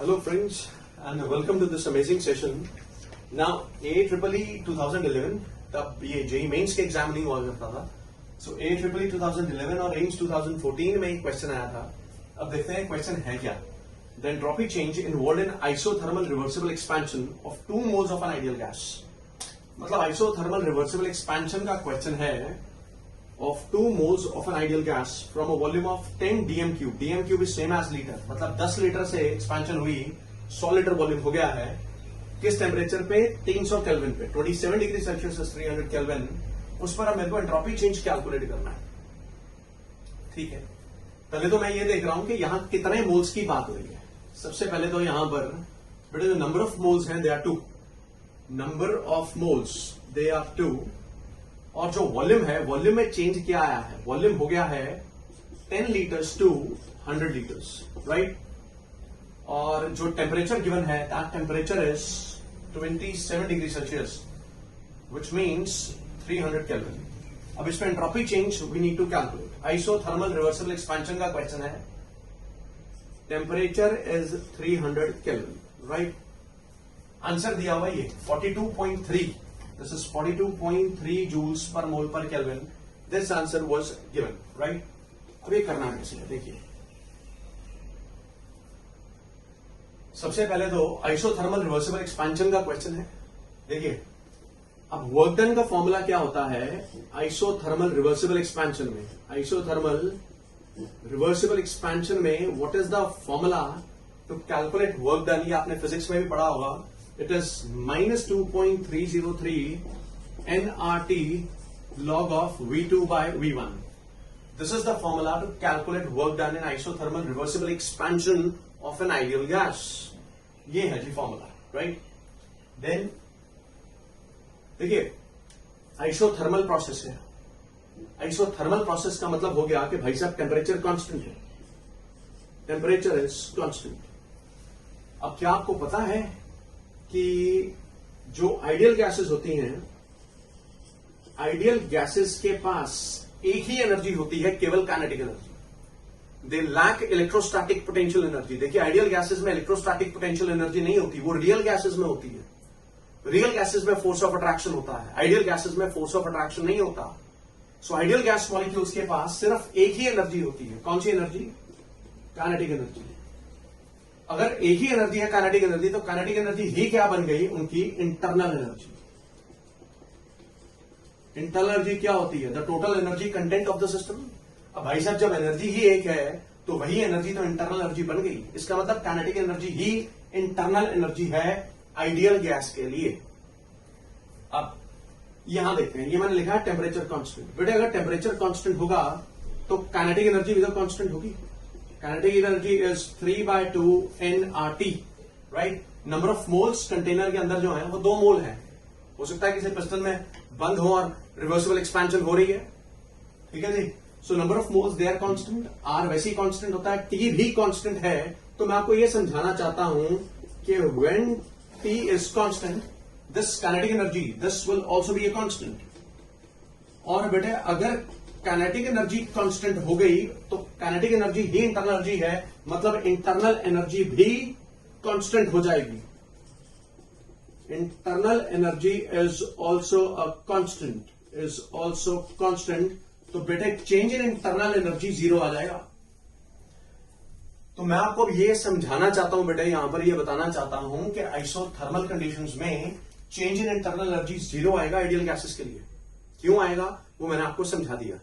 Hello friends and welcome to this amazing session. Now AEEE 2011 तब ये JEE mains के exam नहीं हुआ करता था. So AEEE 2011 और रेंज 2014 में एक क्वेश्चन आया था. अब देखते हैं क्वेश्चन है क्या. The entropy change involved in isothermal reversible expansion of 2 moles of an ideal gas. मतलब isothermal reversible expansion का क्वेश्चन है of 2 moles of an ideal gas from a volume of 10 dm cube. dm cube is same as liter. मतलब 10 litre से expansion हुई 100 litre volume हो गया है. किस टेम्परेचर पे? 300 केल्विन पे. 27 डिग्री सेल्सियस 300 केल्विन. उस पर अब मेरे को एंट्रोपी चेंज कैलकुलेट करना है. ठीक है, पहले तो मैं ये देख रहा हूं कि यहां कितने मोल्स की बात हो रही है. सबसे पहले तो यहां पर बेटे जो नंबर ऑफ मोल्स हैं they are 2. Number of moles they are 2. और जो वॉल्यूम है, वॉल्यूम में चेंज क्या आया है? वॉल्यूम हो गया है 10 लीटर्स टू 100 लीटर्स, राइट. और जो टेम्परेचर गिवन है that temperature is 27 degree Celsius which means 300 kelvin. अब इसमें entropy change we need to calculate. Isothermal reversible expansion का क्वेश्चन है. Temperature is 300 kelvin, right. Answer दिया हुआ ये 42.3. This is 42.3 joules per mole per Kelvin. This answer was given, right? अब ये करना कैसे है देखिए. सबसे पहले तो आइसोथर्मल रिवर्सिबल एक्सपेंशन का क्वेश्चन है. देखिए अब वर्क डन का फॉर्मूला क्या होता है आइसोथर्मल रिवर्सिबल एक्सपेंशन में. आइसोथर्मल रिवर्सिबल एक्सपेंशन में what is the formula to calculate work done? ये आपने फिजिक्स में भी पढ़ा होगा. It is minus 2.303 nRT log of V2 by V1. This is the formula to calculate work done in isothermal reversible expansion of an ideal gas. ये है जी formula, right. Then देखिए isothermal process है. Isothermal process का मतलब हो गया कि भाई साहब टेम्परेचर कांस्टेंट है. Temperature is constant. अब क्या आपको पता है कि जो आइडियल गैसेस होती हैं, आइडियल गैसेस के पास एक ही एनर्जी होती है, केवल kinetic energy. They lack electrostatic potential energy. देखिए आइडियल गैसेस में इलेक्ट्रोस्टैटिक पोटेंशियल एनर्जी नहीं होती, वो रियल गैसेस में होती है. रियल गैसेस में फोर्स ऑफ अट्रैक्शन होता है, आइडियल गैसेस में फोर्स ऑफ अट्रैक्शन नहीं होता. सो आइडियल गैस मॉलिक्यूल्स के पास सिर्फ एक ही एनर्जी होती है. कौन सी एनर्जी? Kinetic energy. अगर एक ही एनर्जी है काइनेटिक एनर्जी, तो काइनेटिक एनर्जी ही क्या बन गई? उनकी इंटरनल एनर्जी. इंटरनल एनर्जी क्या होती है? The total energy content of the system. अब भाई साहब जब एनर्जी ही एक है तो वही एनर्जी तो इंटरनल एनर्जी बन गई. इसका मतलब काइनेटिक एनर्जी ही इंटरनल एनर्जी है आइडियल गैस के लिए. अब यहां देखते हैं, ये मैंने लिखा है टेम्परेचर कांस्टेंट. बेटे अगर टेम्परेचर कांस्टेंट होगा तो काइनेटिक एनर्जी भी तो कांस्टेंट होगी. Kinetic energy is 3/2 nRT, right? Number of moles container के अंदर जो है वो 2 मोल है. हो सकता है किसी पिस्टन में बंद हो और रिवर्सिबल एक्सपेंशन हो रही है. ठीक है जी. So number of moles they are constant. Are वैसे ही कांस्टेंट होता है, टी भी कांस्टेंट है. तो मैं आपको ये समझाना चाहता हूं कि when T is constant this kinetic energy this will also be a constant. और बेटे अगर काइनेटिक एनर्जी कांस्टेंट हो गई तो काइनेटिक एनर्जी ही इंटरनल एनर्जी है, मतलब इंटरनल एनर्जी भी कांस्टेंट हो जाएगी. Internal energy is also a constant, is also constant. तो बेटे चेंज इन इंटरनल एनर्जी 0 आ जाएगा. तो मैं आपको ये समझाना चाहता हूं बेटे, यहां पर ये बताना चाहता हूं कि आइसोथर्मल कंडीशंस में चेंज इन इंटरनल एनर्जी 0 आएगा आइडियल गैसेस के लिए. क्यों आएगा वो मैंने आपको समझा दिया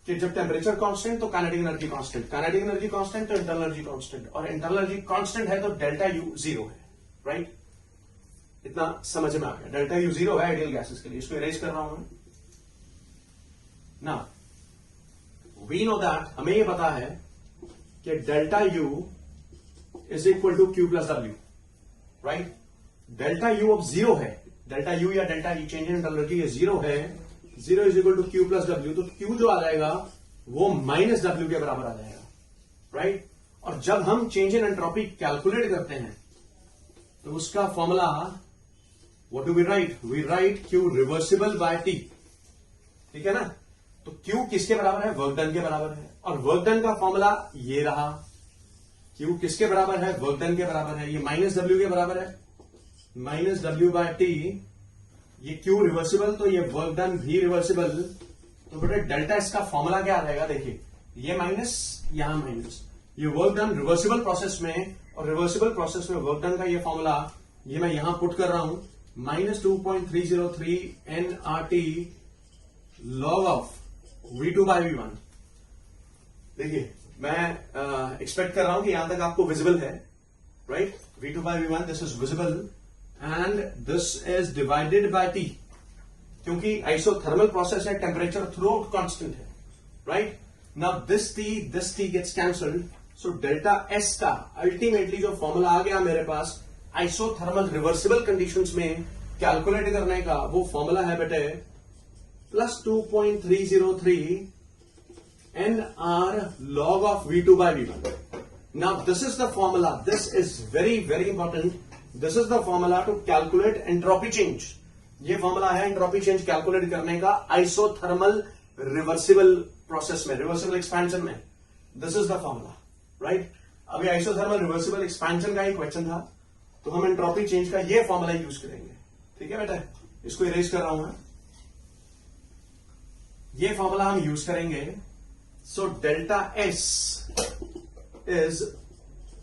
कि जब टेम्परेचर कांस्टेंट तो kinetic energy constant, kinetic energy constant तो इंटरनल एनर्जी कांस्टेंट, और इंटरनल एनर्जी कांस्टेंट है तो डेल्टा यू 0 है, राइट. इतना समझ में आ गया. डेल्टा यू 0 है आइडियल गैसेस के लिए. इसको इरेज कर रहा हूं मैं. ना वी नो दैट, हमें ये पता है कि delta U is equal to Q plus W, right. Delta U अब 0 है. डेल्टा यू या delta U change in internal energy ये 0 है. 0 is equal to Q plus W. तो क्यू जो आ जाएगा वो माइनस डब्ल्यू के बराबर आ जाएगा, राइट. और जब हम चेंज इन एंट्रोपी कैलकुलेट करते हैं तो उसका formula what do we write? We write Q reversible by T. ठीक है ना. तो क्यू किसके बराबर है? वर्क डन के बराबर है. और वर्क डन का फॉर्मूला ये रहा Q किसके बराबर है? वर्क डन के बराबर है। ये माइनस W के बराबर है, माइनस W/T। ये Q रिवर्सिबल, तो ये वर्क डन भी रिवर्सिबल। तो बेटा डेल्टा इसका फॉर्मूला क्या रहेगा? देखिए, ये माइनस, यहां माइनस, ये वर्क डन रिवर्सिबल प्रोसेस में, और रिवर्सिबल प्रोसेस में वर्क डन का ये फॉर्मूला, ये मैं यहां पुट कर रहा हूं, -2.303 nRT log ऑफ V2/V1। देखिए, मैं एक्सपेक्ट कर रहा हूं कि यहां तक आपको विजिबल है, right? V2/V1, this is visible and this is divided by T, क्योंकि आइसोथर्मल प्रोसेस है, टेम्परेचर थ्रू आउट कॉन्स्टेंट है, right? Now this T gets cancelled, so delta S का अल्टीमेटली जो फॉर्मूला आ गया मेरे पास आइसोथर्मल रिवर्सिबल कंडीशंस में कैलकुलेट करने का, वो फॉर्मूला है बेटे +2.303 nR log of V2/V1. Now this is the formula. This is very very important. This is the formula to calculate entropy change. ये फॉर्मूला है एंट्रोपी चेंज कैलकुलेट करने का आइसोथर्मल रिवर्सिबल प्रोसेस में, रिवर्सिबल एक्सपेंशन में। This is the formula, right? अभी isothermal reversible expansion का ही question था, तो हम एंट्रोपी चेंज का ये फॉर्मूला यूज करेंगे। ठीक है बेटा, इसको इरेज कर रहा हूं मैं। ये फॉर्मूला हम यूज करेंगे। सो delta S is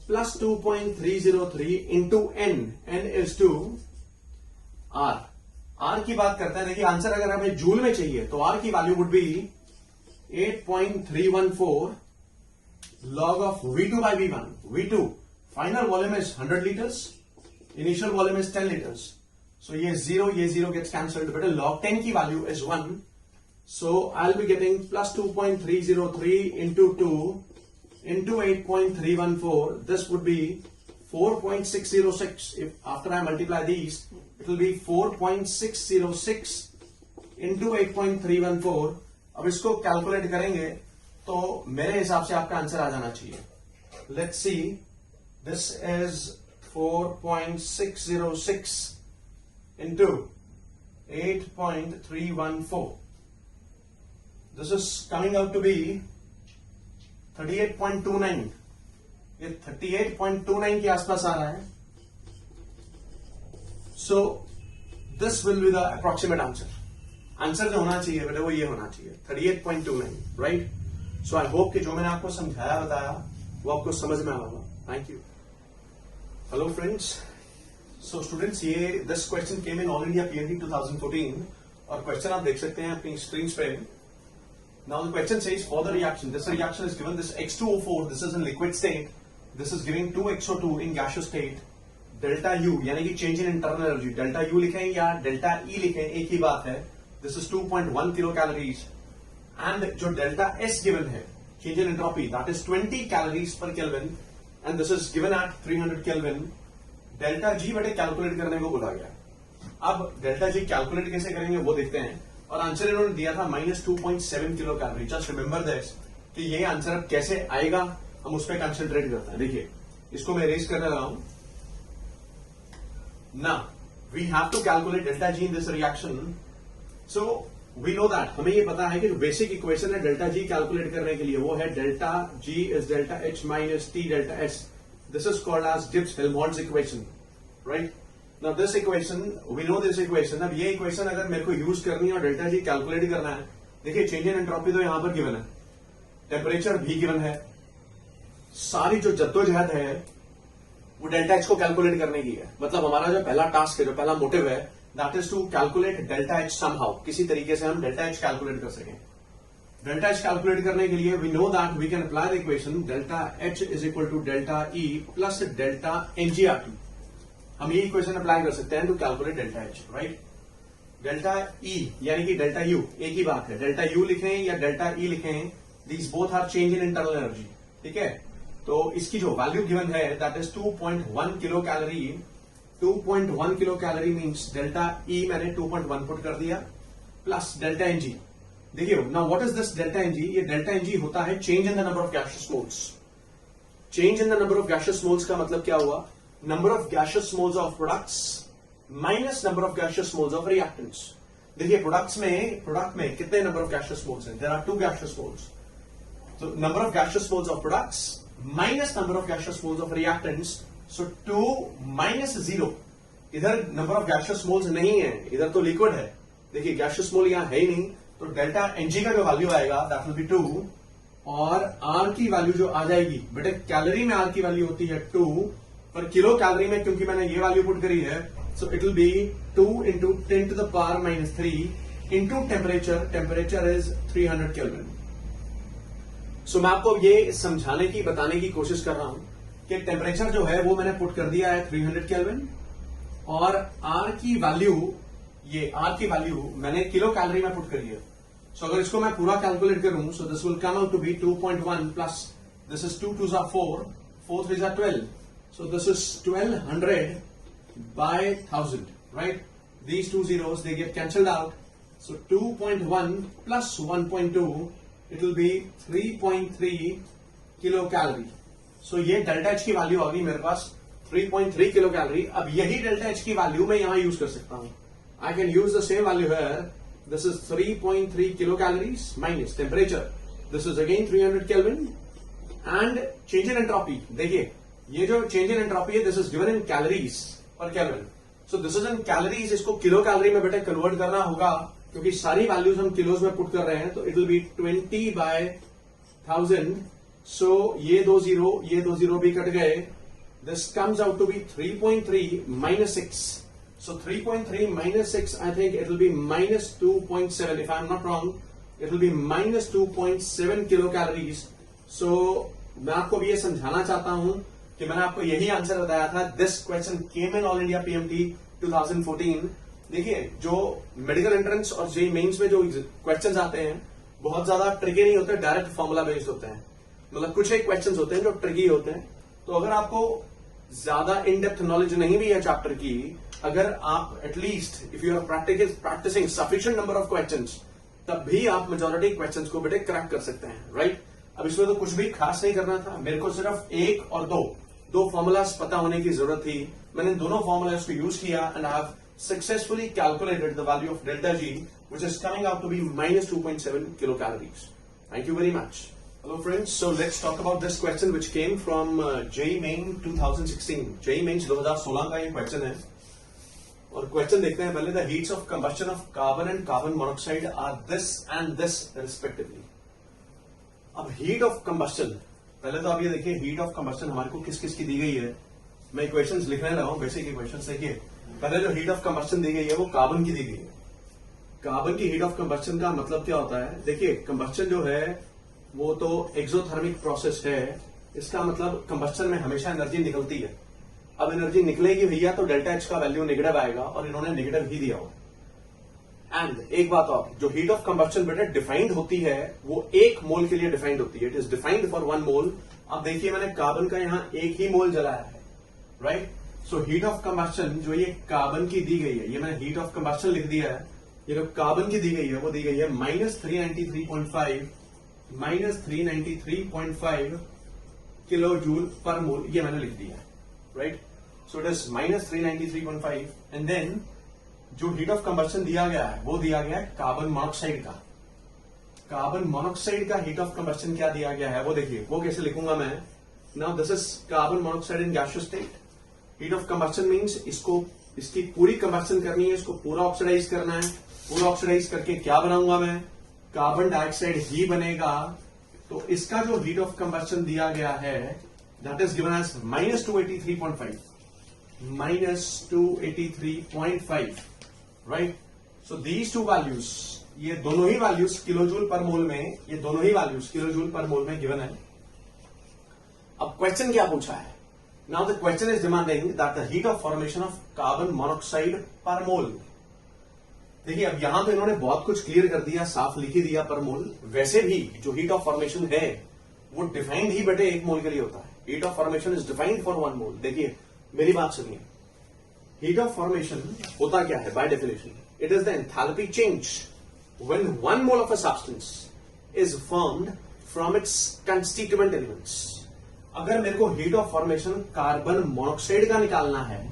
+2.303 into N is to R। R की बात करते हैं। देखिए, आंसर अगर हमें जूल में चाहिए तो R की value would be 8.314 log of V2/V1। V2 final volume is 100 liters, initial volume is 10 liters। So ये zero gets cancelled, but log 10 की value is 1। So I'll be getting +2.303 into 2 into 8.314. This would be 4.606. If after I multiply these, it will be 4.606 into 8.314. अब इसको calculate करेंगे तो मेरे हिसाब से आपका आंसर आ जाना चाहिए। Let's see. This is 4.606 into 8.314. This is coming out to be 38.29. ये 38.29 के आसपास आ रहा है। So this will be the approximate answer. Answer जो होना चाहिए बेटा वो ये होना चाहिए 38.29, राइट? सो आई होप कि जो मैंने आपको समझाया बताया वो आपको समझ में आ होगा। Thank you. Hello friends, so students, ये this question came in all India PNT 2014 और क्वेश्चन आप देख सकते हैं अपनी स्क्रीन पे। Now the question says for the reaction, this reaction is given, this X2O4, this is in liquid state, this is giving 2XO2 in gaseous state, delta U यानी कि change in internal energy, delta U लिखें या delta E लिखें एक ही बात है, this is 2.1 kilocalories, and जो delta S given है, change in entropy, that is 20 calories per Kelvin, and this is given at 300 Kelvin, delta G बेटे calculate करने को बोला गया। अब delta G कैलकुलेट कैसे करेंगे वो देखते हैं, और आंसर इन्होंने दिया था -2.7 kilo calorie. Just remember this कि ये आंसर अब कैसे आएगा, हम उस पर कंसंट्रेट करते हैं। देखिए, इसको मैं इरेज करने लगा हूं ना। We have to calculate delta G in this reaction. So we know that, हमें ये पता है कि जो बेसिक इक्वेशन है डेल्टा जी कैलकुलेट करने के लिए वो है delta G is delta H minus T delta S. This is called as Gibbs Helmholtz equation, right? Now this equation, we know this equation। अब ये इक्वेशन अगर मेरे को यूज करनी है और डेल्टा जी कैलकुलेट करना है, देखिए चेंज इन एंट्रोपी तो यहां पर गिवन है, टेम्परेचर भी गिवन है, सारी जो जद्दोजहद है वो डेल्टा एच को कैलकुलेट करने की है। मतलब हमारा जो पहला टास्क है, जो पहला मोटिव है, that is to calculate delta H somehow, किसी तरीके से हम डेल्टा एच कैलकुलेट कर सकें। डेल्टा एच कैलकुलेट करने के लिए we know that we can apply the equation delta H is equal to delta E plus delta n g R T. हम ये इक्वेशन अप्लाई कर सकते हैं to calculate delta H, right? Delta E यानी कि डेल्टा यू एक ही बात है, डेल्टा यू लिखें या डेल्टा ई लिखें, these both are change in internal energy. ठीक है, तो इसकी जो वैल्यू गिवन है that is 2.1 kilo calorie. 2.1 kilo calorie means delta E मैंने 2.1 पुट कर दिया प्लस डेल्टा एनजी। देखिए now what is this delta n g? ये डेल्टा एनजी होता है change in the number of gaseous moles. Change in the number of gaseous moles का मतलब क्या हुआ? Number of gaseous moles of products minus number of gaseous moles of reactants. देखिए product में कितने नंबर ऑफ गैसियस मोल्स हैं? There are 2 gaseous moles. तो number of gaseous moles of products minus number of gaseous moles of reactants. So 2 minus 0. इधर number of gaseous moles नहीं है, इधर तो लिक्विड है. देखिए गैशियस मोल यहां है ही नहीं, तो डेल्टा एनजी का जो वैल्यू आएगा दैट विल बी 2, और आर की वैल्यू जो आ जाएगी, बेटे कैलोरी में आर की वैल्यू होती है 2, पर किलो कैलोरी में क्योंकि मैंने ये वैल्यू पुट करी है, so it will be 2 into 10 to the power minus 3 into temperature is 300 kelvin. So मैं आपको ये समझाने की बताने की कोशिश कर रहा हूं कि टेम्परेचर जो है वो मैंने पुट कर दिया है 300 केल्विन, और आर की वैल्यू, ये आर की वैल्यू मैंने किलो कैलोरी में पुट करी है. सो अगर इसको मैं पूरा कैलकुलेट करूं, so this will come out to be 2.1 plus this is 2 2s are 4, 4 3s are 12. So this is 1200 by 1000, right? These two zeros, they get cancelled out. So 2.1 plus 1.2, it will be 3.3 kilocalorie. So ये delta H की value आ गई मेरे पास 3.3 kilo calorie. अब यही delta H की value मैं यहां use कर सकता हूं. I can use the same value here. This is 3.3 kilo calories minus temperature. This is again 300 kelvin and change in entropy. देखिए ये जो चेंज इन एंट्रोपी है, this is given in calories पर kelvin. So this is in calories. इसको kilo calorie में बेटा convert करना होगा क्योंकि सारी वैल्यूज हम किलोज में पुट कर रहे हैं. तो इट विल बी 20 by 1000. सो ये दो जीरो भी कट गए. This comes out to be 3.3 minus 6. So 3.3 minus 6, I think it will be minus 2.7. If I am not wrong, it will be minus 2.7 kilocalories. So मैं आपको भी ये समझाना चाहता हूं कि मैंने आपको यही आंसर बताया था. This question came in All India PMT 2014. देखिए जो मेडिकल एंट्रेंस और जेईई मेंस में जो क्वेश्चंस आते हैं बहुत ज्यादा ट्रिकी नहीं होते, डायरेक्ट फॉर्मूला बेस्ड होते हैं. मतलब कुछ एक क्वेश्चंस होते हैं जो ट्रिकी होते हैं. तो अगर आपको ज्यादा इन डेप्थ नॉलेज नहीं भी है चैप्टर की, अगर आप at least if you are practising sufficient number of questions, तब भी आप मेजॉरिटी क्वेश्चंस को बेटे क्रैक कर सकते हैं, राइट? अब इसमें तो कुछ भी खास नहीं करना था. मेरे को सिर्फ एक और दो फॉर्मूलाज पता होने की जरूरत थी. मैंने दोनों फॉर्मूलाज को यूज किया and I have successfully calculated the value of delta G which is coming out to be minus 2.7 kilo calories. Thank you very much. Hello friends, so let's talk about this question which came from JEE Main 2016. JEE Mains 2016 का ये question है, और question देखते हैं पहले. The heats of combustion of carbon and carbon monoxide are this and this respectively. अब heat of combustion, पहले तो आप ये देखिए हीट ऑफ कंबस्शन हमारे को किस किस की दी गई है. मैं इक्वेशंस लिखने लगा हूं, बेसिक इक्वेशंस. देखिए पहले जो हीट ऑफ कंबस्शन दी गई है वो कार्बन की दी गई है. कार्बन की हीट ऑफ कंबस्शन का मतलब क्या होता है? देखिए कंबस्शन जो है वो तो एक्सोथर्मिक प्रोसेस है. इसका मतलब कंबस्शन में हमेशा एनर्जी निकलती है. अब एनर्जी निकलेगी भैया तो डेल्टा एच का वैल्यू नेगेटिव आएगा, और इन्होंने नेगेटिव ही दिया हुआ. एंड एक बात और, जो हीट ऑफ कंबस्शन बेटा डिफाइंड होती है वो 1 मोल के लिए डिफाइंड होती है. इट इज डिफाइंड फॉर 1 मोल. अब देखिए मैंने कार्बन का यहां 1 ही मोल जलाया है, right? So heat of combustion जो ये कार्बन की दी गई है, ये मैंने हीट ऑफ कंबस्शन लिख दिया है. ये जो कार्बन की दी गई है वो दी गई है -393.5 किलो जूल पर मोल. ये मैंने लिख दिया है, right? So it is -393.5. And then जो हीट ऑफ कंबस्शन दिया गया है वो दिया गया है कार्बन मोनोक्साइड का. कार्बन मोनोक्साइड का हीट ऑफ कंबस्शन क्या दिया गया है वो देखिए. वो कैसे लिखूंगा मैं? Now this is carbon monoxide in gaseous state. Heat of combustion means इसकी पूरी कंबस्शन करनी है, इसको पूरा ऑक्सीडाइज करना है. पूरा ऑक्सीडाइज करके क्या बनाऊंगा मैं? कार्बन डाइऑक्साइड ही बनेगा. तो इसका जो हीट ऑफ कंबस्शन दिया गया है that is given as -283.5, right? So these two values, ये दोनों ही वैल्यूज किलोजूल पर मोल में, ये दोनों ही वैल्यूज किलोजूल पर मोल में गिवन है. अब क्वेश्चन क्या पूछा है? Now the question is demanding that the heat of formation of carbon monoxide पर मोल. देखिए अब यहां तो इन्होंने बहुत कुछ क्लियर कर दिया, साफ लिख ही दिया पर मोल. वैसे भी जो हीट ऑफ फॉर्मेशन है वो डिफाइंड ही बेटे 1 मोल के लिए होता है. Heat of formation is defined for 1 मोल. देखिए मेरी बात सुनिए. हीट ऑफ फॉर्मेशन होता क्या है by definition? It is the enthalpy change when 1 mole of a substance is formed from its constituent elements. अगर मेरे को heat of formation carbon monoxide का निकालना है,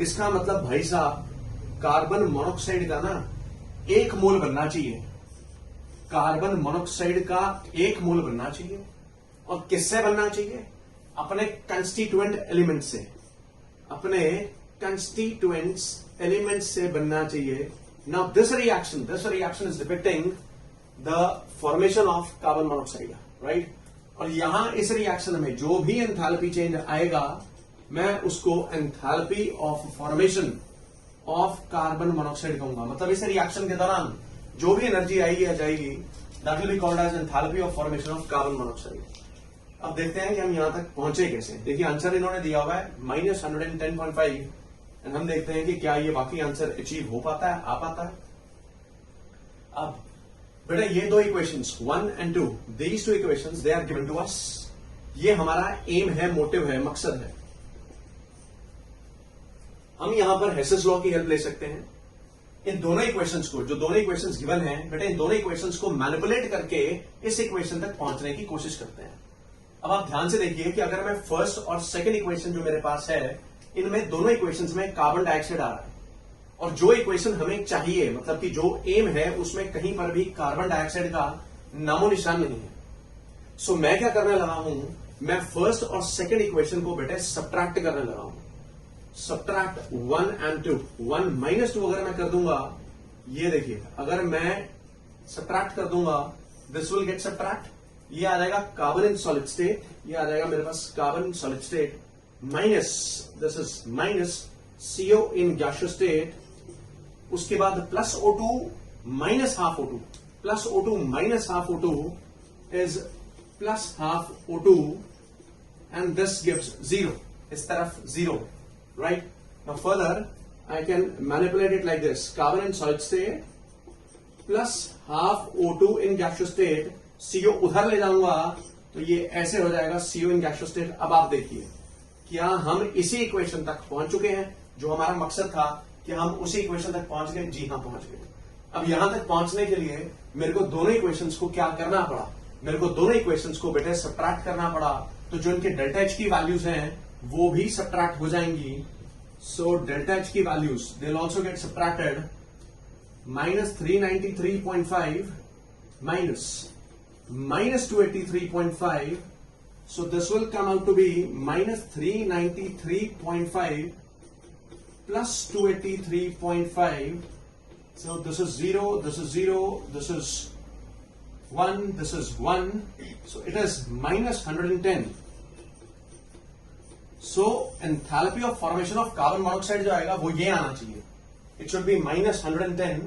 इसका मतलब भाई साहब कार्बन मोनोक्साइड का ना 1 मोल बनना चाहिए. कार्बन मोनोक्साइड का 1 मोल बनना चाहिए. और किससे बनना चाहिए? अपने कंस्टिट्यूएंट एलिमेंट से, अपने कंस्टिट्यूएंट्स एलिमेंट से बनना चाहिए. Now this reaction is depicting the formation of carbon monoxide, right. और यहां इस रिएक्शन में जो भी एंथैल्पी चेंज आएगा मैं उसको enthalpy of formation of carbon monoxide कहूंगा. मतलब इस रिएक्शन के दौरान जो भी एनर्जी आएगी या जाएगी that will be called as enthalpy of formation of carbon monoxide. अब देखते हैं कि हम यहां तक पहुंचे कैसे. देखिए आंसर इन्होंने दिया हुआ है -110.5 एंड हम देखते हैं कि क्या ये बाकी आंसर अचीव हो पाता है, आ पाता है. अब बेटा ये दो equations 1 and 2, these two equations they are given to us. ये हमारा एम है, मोटिव है, मकसद है. हम यहां पर हेसेस लॉ की हेल्प ले सकते हैं. इन दोनों इक्वेशंस को, जो दोनों इक्वेशंस गिवन हैं बेटा, इन दोनों इक्वेशंस को मैनिपुलेट करके इस इक्वेशन तक पहुंचने की कोशिश करते हैं. अब आप ध्यान से देखिए कि अगर मैं फर्स्ट और सेकंड इक्वेशन जो मेरे पास है, इनमें दोनों इक्वेशंस में कार्बन डाइऑक्साइड आ रहा है और जो इक्वेशन हमें चाहिए, मतलब कि जो एम है, उसमें कहीं पर भी कार्बन डाइऑक्साइड का नामो निशान नहीं है. सो मैं क्या करने लगा हूं, मैं फर्स्ट और सेकंड इक्वेशन को बेटे सब्ट्रैक्ट करने लगा हूं. Subtract 1 and 2. 1 - 2 अगर मैं कर दूंगा, ये देखिए अगर मैं सब्ट्रैक्ट कर दूंगा दिस विल गेट सब्ट्रैक्ट. ये आ जाएगा कार्बन इन सॉलिड स्टेट, ये आ जाएगा मेरे पास carbon in solid state minus this is minus CO in gaseous state. उसके बाद plus O2 minus half O2, plus O2 minus half O2 is plus half O2 and this gives 0. इस तरफ 0, right. Now further I can manipulate it like this: carbon in solid state plus half O2 in gaseous state. CO उधर ले जाऊंगा तो ये ऐसे हो जाएगा CO in gaseous state. अब आप देखिए क्या हम इसी इक्वेशन तक पहुंच चुके हैं जो हमारा मकसद था कि हम उसी इक्वेशन तक पहुंच गए. जी हाँ, पहुंच गए. अब यहां तक पहुंचने के लिए मेरे को दोनों इक्वेशंस को क्या करना पड़ा, मेरे को दोनों इक्वेशंस को बेटे सब्ट्रैक्ट करना पड़ा. तो जो इनके डेल्टा एच की वैल्यूज हैं वो भी सब्ट्रैक्ट हो जाएंगी. सो डेल्टा एच की values they will also get subtracted. -393.5 minus -283.5. So this will come out to be -393.5 plus 283.5. So this is 0, this is 0, this is 1, this is 1. So it is -110. So enthalpy of formation of carbon monoxide जो आएगा वो ये आना चाहिए. It should be -110.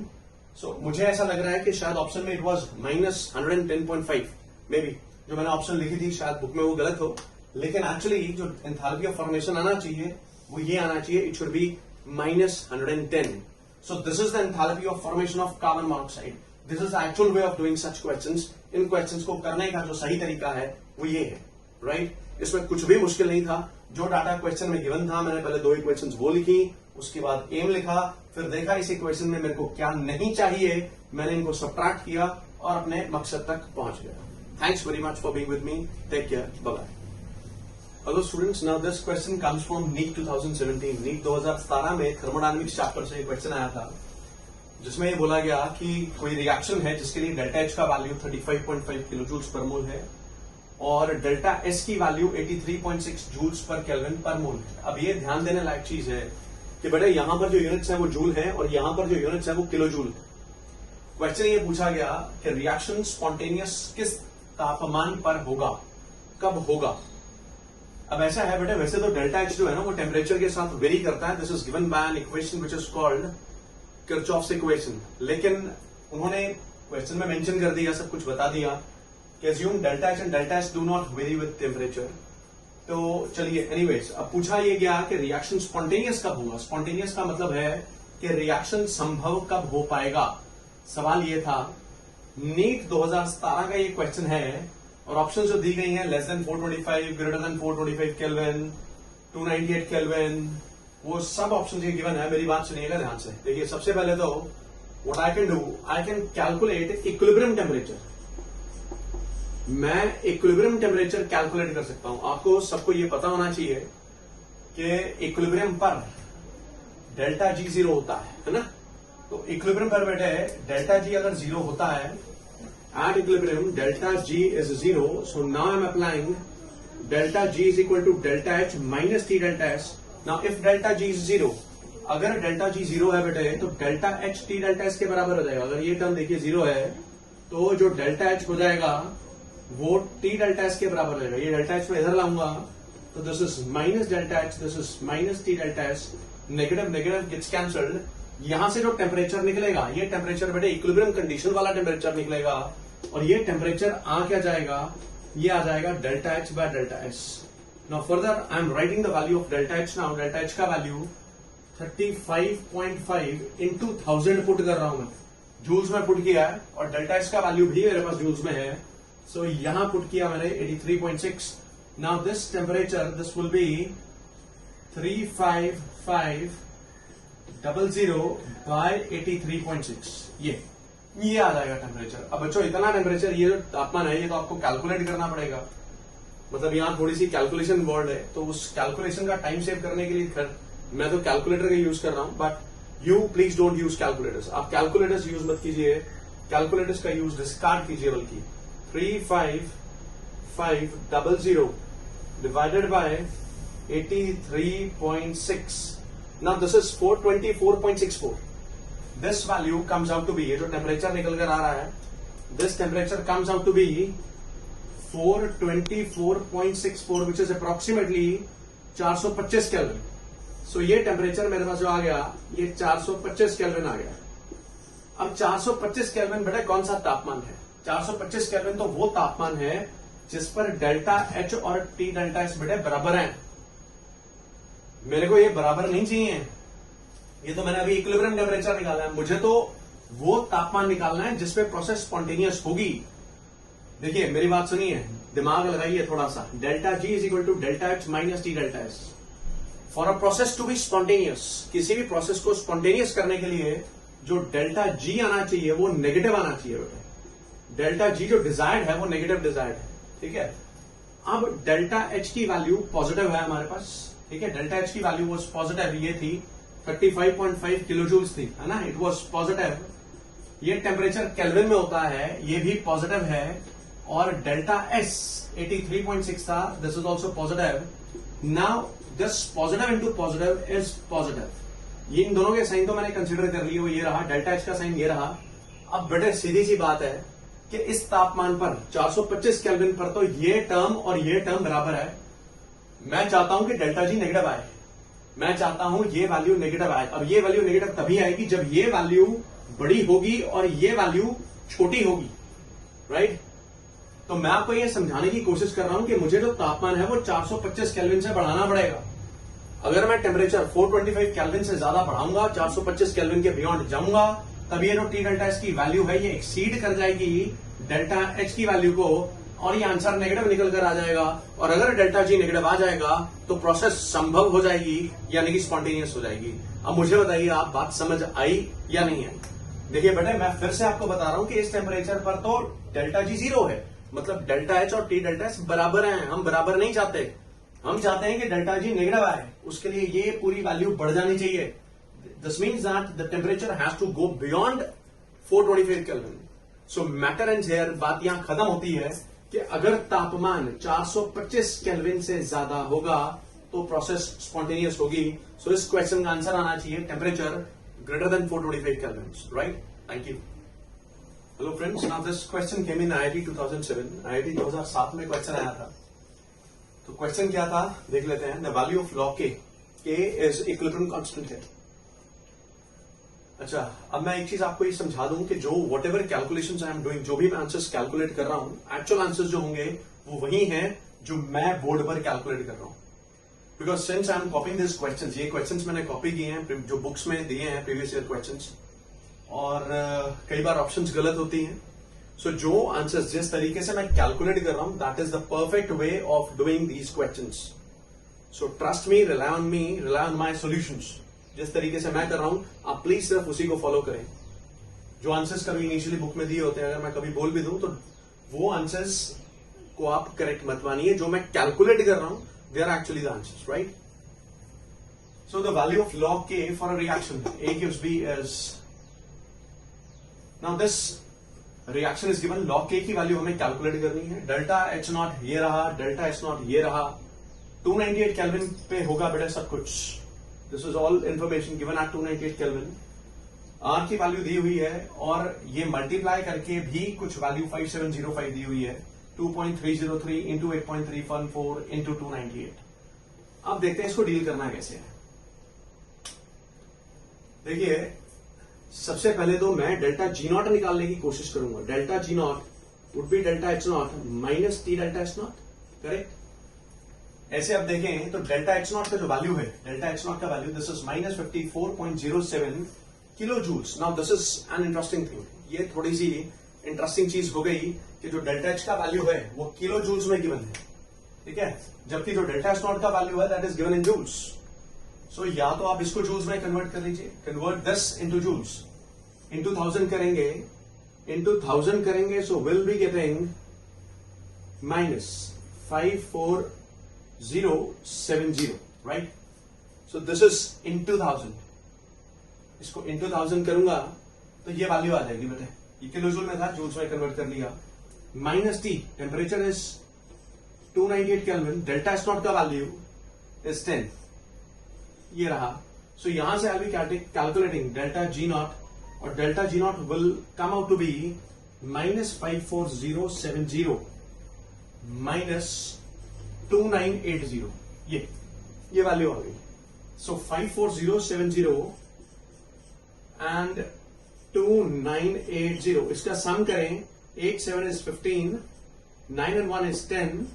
So मुझे ऐसा लग रहा है कि शायद ऑप्शन में it was -110.5 मे बी. जो मैंने ऑप्शन लिखी थी शायद बुक में वो गलत हो, लेकिन एक्चुअली जो एंथैल्पी ऑफ फॉर्मेशन आना चाहिए वो ये आना चाहिए. It should be -110. So this is the enthalpy of formation of carbon monoxide. This is the actual way of doing such questions. In questions को करने का जो सही तरीका है वो ये है, राइट. इसमें कुछ भी मुश्किल नहीं था. जो डाटा क्वेश्चन में गिवन था, मैंने पहले दो इक्वेशंस वो लिखी, उसके बाद एम लिखा, फिर देखा इस इक्वेशन में मेरे को क्या नहीं चाहिए, मैंने इनको सब्ट्रैक्ट किया और अपने मकसद तक पहुंच गया. Thanks very much for being with me. Take care. Bye-bye. Hello students. Now this question comes from NEET 2017. NEET 2017 में थर्मोडायनेमिक्स चैप्टर से एक क्वेश्चन आया था जिसमें ये बोला गया कि कोई रिएक्शन है जिसके लिए डेल्टा एच का वैल्यू 35.5 किलो जूल्स पर मोल है और डेल्टा एस की वैल्यू 83.6 जूल्स पर केल्विन पर मोल है. अब ये ध्यान देने लायक चीज है कि बेटा यहां पर जो यूनिट्स है वो जूल है और यहां पर जो यूनिट्स है वो किलो जूल है. क्वेश्चन ये पूछा गया कि रिएक्शन स्पॉन्टेनियस किस तापमान पर होगा, कब होगा. अब ऐसा है बेटे, वैसे तो डेल्टा एच जो है ना वो टेम्परेचर के साथ वेरी करता है. This is given by an equation which is called Kirchhoff's equation. लेकिन उन्होंने क्वेश्चन में मेंशन कर दिया, सब कुछ बता दिया कि assume delta H and delta S do not very with temperature. तो चलिए एनीवेज, अब पूछा ये गया कि रिएक्शन स्पॉन्टेनियस कब होगा. स्पॉन्टेनियस का मतलब है कि रिएक्शन संभव कब हो पाएगा. सवाल ये था. नीट 2017 का ये क्वेश्चन है और ऑप्शन जो दी गई हैं less than 425, greater than 425 kelvin, 298 kelvin, वो सब ऑप्शन ये गिवन है. मेरी बात सुनिएगा ध्यान से. देखिए सबसे पहले तो what I can do, I can calculate equilibrium temperature. मैं इक्विलिब्रियम टेम्परेचर कैलकुलेट कर सकता हूं. आपको सबको ये पता होना चाहिए कि इक्विलिब्रियम पर डेल्टा जी 0 होता है ना. तो इक्विलिब्रियम पर बैठे डेल्टा जी अगर 0 होता है, at equilibrium delta G is 0. So now I am applying delta G is equal to delta H minus T delta S. Now if delta G is zero, अगर डेल्टा जी जीरो है बेटे तो delta H T delta S के बराबर हो जाएगा. अगर ये टर्म देखिए जीरो है तो जो डेल्टा एच हो जाएगा वो टी डेल्टा एस के बराबर हो जाएगा. ये डेल्टा एच में इधर लाऊंगा तो this is minus delta H, this is minus T delta S. Negative negative gets cancelled. यहां से जो टेम्परेचर निकलेगा ये टेम्परेचर बेटे इक्विलिब्रियम कंडीशन वाला टेम्परेचर निकलेगा और ये टेम्परेचर आ क्या जाएगा, ये आ जाएगा delta H by delta S. Now further I am writing the value of delta H. Now delta H का वैल्यू 35.5 इंटू 1000 पुट कर रहा हूं मैं. जूल्स में पुट किया है और डेल्टा एच का वैल्यू भी मेरे पास जूल्स में है. सो यहां पुट किया मैंने 83.6. Now this temperature this will be 35500 by 83.6. ये आ जाएगा टेम्परेचर. अब बच्चों इतना टेम्परेचर, ये जो तापमान है ये तो आपको कैलकुलेट करना पड़ेगा. मतलब यहाँ थोड़ी सी कैलकुलेशन वर्ड है तो उस कैलकुलेशन का टाइम सेव करने के लिए मैं तो कैलकुलेटर का यूज कर रहा हूं. But you please don't use calculators. आप कैलकुलेटर्स यूज मत कीजिए, कैलकुलेटर्स का यूज डिस्कार्ड कीजिए. बल्कि 35500 divided by 83.6. Now this is 424.64. This value comes out to be, ये जो टेम्परेचर निकल कर आ रहा है, this temperature comes out to be 424.64 which is approximately 425 kelvin. So ये टेम्परेचर मेरे पास जो आ गया ये 425 केल्विन आ गया. अब 425 केल्विन बेटा कौन सा तापमान है? 425 केल्विन तो वो तापमान है जिस पर डेल्टा एच और टी डेल्टा एस बेटे बराबर हैं. मेरे को ये बराबर नहीं चाहिए, ये तो मैंने अभी इक्विलिब्रियम टेम्परेचर निकाला है. मुझे तो वो तापमान निकालना है जिसपे प्रोसेस स्पॉन्टेनियस होगी. देखिए मेरी बात सुनिए, दिमाग लगाइए थोड़ा सा. Delta G is equal to delta H minus T delta S. For a process to be spontaneous, किसी भी प्रोसेस को स्पॉन्टेनियस करने के लिए जो डेल्टा जी आना चाहिए वो नेगेटिव आना चाहिए बेटा. डेल्टा जी जो डिजायर्ड है वो नेगेटिव डिजायर्ड है. ठीक है. अब डेल्टा एच की वैल्यू पॉजिटिव है हमारे पास. ठीक है. डेल्टा एच की वैल्यू वॉज पॉजिटिव, ये थी 35.5 किलो जूल्स थी, है ना. It was positive. ये टेम्परेचर केल्विन में होता है, ये भी पॉजिटिव है. और डेल्टा एस 83.6 था, this is also positive. Now this positive into positive is positive. ये इन दोनों के साइन तो मैंने कंसिडर कर लिए, वो ये रहा. डेल्टा एच का साइन ये रहा. अब बेटे सीधी सी बात है कि इस तापमान पर 425 केल्विन पर तो ये टर्म और ये टर्म बराबर है. मैं चाहता हूं कि डेल्टा जी नेगेटिव आए, मैं चाहता हूं ये वैल्यू नेगेटिव आए. अब ये वैल्यू नेगेटिव तभी आएगी जब ये वैल्यू बड़ी होगी और ये वैल्यू छोटी होगी. राइट. तो मैं आपको ये समझाने की कोशिश कर रहा हूं कि मुझे जो तापमान है वो 425 केल्विन से बढ़ाना पड़ेगा. अगर मैं टेम्परेचर 425 केल्विन से ज्यादा बढ़ाऊंगा, 425 केल्विन के बियॉन्ड जाऊंगा, तब ये जो टी डेल्टा एस की वैल्यू है ये एक्सीड कर जाएगी डेल्टा एच की वैल्यू को और ये आंसर नेगेटिव निकल कर आ जाएगा. और अगर डेल्टा जी नेगेटिव आ जाएगा तो प्रोसेस संभव हो जाएगी, यानी कि स्पॉन्टेनियस हो जाएगी. अब मुझे बताइए आप बात समझ आई या नहीं आई? देखिए बेटे मैं फिर से आपको बता रहा हूं कि इस टेम्परेचर पर तो डेल्टा जी जीरो है, मतलब डेल्टा एच और टी डेल्टा एस बराबर हैं. हम बराबर नहीं चाहते, हम चाहते हैं कि डेल्टा जी नेगेटिव आए. उसके लिए ये पूरी वैल्यू बढ़ जानी चाहिए. This means that the temperature has to go beyond 425 kelvin. So matter end here, बात यहां खत्म होती है कि अगर तापमान 425 केल्विन से ज्यादा होगा तो प्रोसेस स्पॉन्टेनियस होगी. सो इस क्वेश्चन का आंसर आना चाहिए temperature greater than 425 kelvin. Right. Thank you. Hello friends, now this question came in IIT 2007. IIT 2007 में क्वेश्चन आया था. तो क्वेश्चन क्या था देख लेते हैं. द वैल्यू ऑफ लॉग के इज इक्विलिब्रियम कांस्टेंट है. अच्छा, अब मैं एक चीज आपको ये समझा दूं कि जो what ever calculation I am doing, जो भी मैं आंसर्स कैलकुलेट कर रहा हूं, एक्चुअल आंसर्स जो होंगे वो वही हैं जो मैं बोर्ड पर कैलकुलेट कर रहा हूं. Because since I am कॉपिंग this questions, ये क्वेश्चंस मैंने कॉपी किए हैं जो बुक्स में दिए हैं प्रीवियस ईयर क्वेश्चंस, और कई बार ऑप्शंस गलत होती हैं. सो जो आंसर्स जिस तरीके से मैं कैलकुलेट कर रहा हूं that is the perfect way of doing these questions. So trust me, rely on my solutions. जिस तरीके से मैं कर रहा हूं आप प्लीज सिर्फ उसी को फॉलो करें. जो आंसर्स कभी इनिशियली बुक में दिए होते हैं, अगर मैं कभी बोल भी दूं तो वो आंसर्स को आप करेक्ट मत मानिए. जो मैं कैलकुलेट कर रहा हूं they are actually the answers. Right. So the value of log K for a reaction A gives B is, now this reaction is given, log K की वैल्यू हमें कैलकुलेट करनी है। डेल्टा एच नॉट ये रहा, delta H not ये रहा, 298 kelvin पे होगा बेटा सब कुछ। This is all information given at 298 kelvin. R की वैल्यू दी हुई है और ये मल्टीप्लाई करके भी कुछ वैल्यू 5705 दी हुई है, 2.303 इंटू 8.314 इंटू 298। अब देखते हैं इसको डील करना कैसे है। देखिए सबसे पहले तो मैं डेल्टा जी नॉट निकालने की कोशिश करूंगा। Delta G not would be delta H not minus T delta H not, correct. ऐसे अब देखें तो डेल्टा एच नॉट का जो वैल्यू है, डेल्टा एच नॉट का value this is minus 54.07 kilo joules. Now this is an interesting thing, ये थोड़ी सी इंटरेस्टिंग चीज हो गई कि जो डेल्टा एच का वैल्यू है वो किलो जूल्स में गिवन है, ठीक है, जबकि जो डेल्टा एच नॉट का वैल्यू है that is given in joules. So या तो आप इसको जूल्स में कन्वर्ट कर लीजिए, convert this into joules, into 1000 करेंगे, इंटू 1000 करेंगे, so will be getting minus 54070, right. So this is into 1000, इसको इंटू 1000 करूंगा तो ये वैल्यू आ जाएगी बेटे, ये किलो जूल में था, जूल्स में कन्वर्ट कर लिया। Minus T, temperature is 298 kelvin, delta H naught का वैल्यू इज 10, ये रहा। सो यहां से I be calculating delta G naught, और delta G naught will come out to be minus 54070 minus 2980, ये वैल्यू आ गई। सो 54070 एंड 2980, इसका सम करें, 8 7 is 15, 9 and 1 is 10,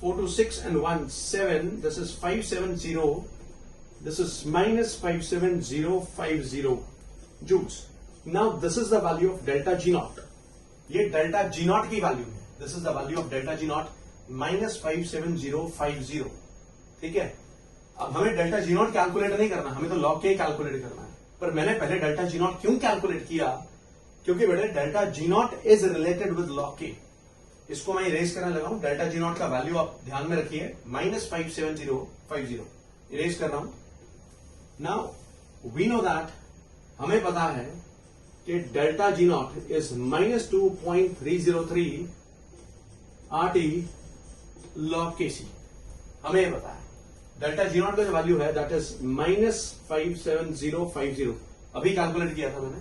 4 2 6 and 1 7, this is 570, this is minus 57050 joules. Now this is the value of delta G naught, ये delta G naught की value है, this is the value of delta G naught minus 57050, ठीक है। अब हमें delta G not calculate नहीं करना, हमें तो लॉग के कैलकुलेट करना है, पर मैंने पहले डेल्टा जी नॉट क्यों कैलकुलेट किया, क्योंकि बेटे delta G not is related with log के। इसको मैं इरेज करने लगा हूं, डेल्टा जी नॉट का वैल्यू आप ध्यान में रखिए, माइनस 57050 इरेज कर रहा हूं। नाउ वी नो दैट, हमें पता है कि delta G not is minus 2.303 RT log के सी, हमें ये पता है। डेल्टा जी नॉट का जो वैल्यू है दैट इज माइनस 57050, अभी कैलकुलेट किया था मैंने,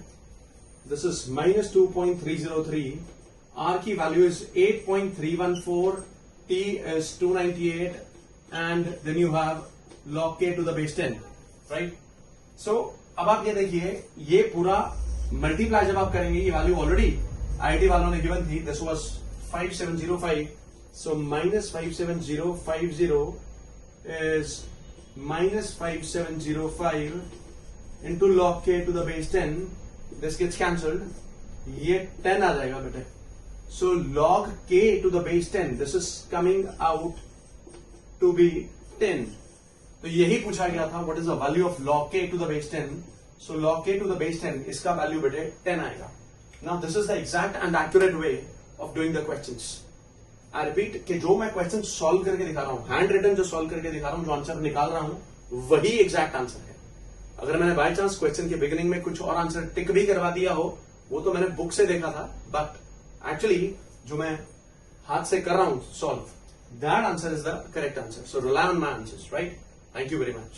दिस इज माइनस 2.303, आर की value is 8.314, T is 298 and then you have log k to the base 10, right. So अब आप ये देखिए, ये पूरा मल्टीप्लाई जब आप करेंगे, ये वैल्यू ऑलरेडी आईआईटी वालों ने गिवन थी, this was 5705, so minus 57050 is minus 5705 into log k to the base 10, this gets cancelled, ये 10 आ जाएगा बेटे। So log k to the base 10, this is coming out to be 10। तो यही पूछा गया था, what is the value of log k to the base 10? So log k to the base 10, इसका value बेटे 10 आएगा। Now this is the exact and accurate way of doing the questions. I repeat कि जो मैं question solve करके दिखा रहा हूं, हैंड रिटन जो सॉल्व करके दिखा रहा हूं, जो आंसर निकाल रहा हूं, वही एग्जैक्ट आंसर है। अगर मैंने बाय चांस क्वेश्चन के बिगिनिंग में कुछ और आंसर टिक भी करवा दिया हो, वो तो मैंने बुक से देखा था, बट एक्चुअली जो मैं हाथ से कर रहा हूं solve, that answer is the correct answer. So rely on my answers, right. Thank you very much.